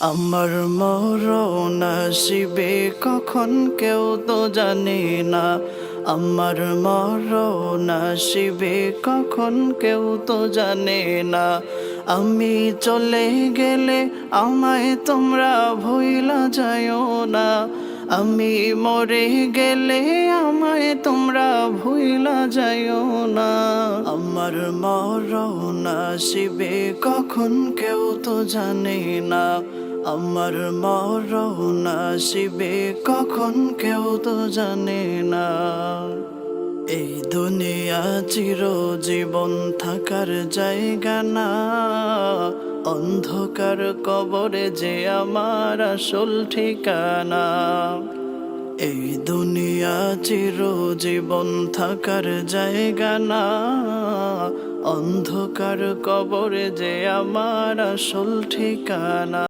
আমার মরণ আসিবে কখন কেউ তো জানে না। আমার মরণ আসিবে কখন কেউ তো জানে না। আমি চলে গেলে আমায় তোমরা ভুইলা যাইও না। আমি মরে গেলে আমায় তোমরা ভুইলা যাইও না। আমার মরণ আসিবে কখন কেউ তো জানে না। আমার মরণ আসিবে কখন কেউ তো জানে না। এই দুনিয়া চিরজীবন থাকার জায়গা না। অন্ধকার কবরে যে আমার আসল ঠিকানা। এই দুনিয়া চিরজীবন থাকার জায়গা না। অন্ধকার কবরে যে আমার আসল ঠিকানা।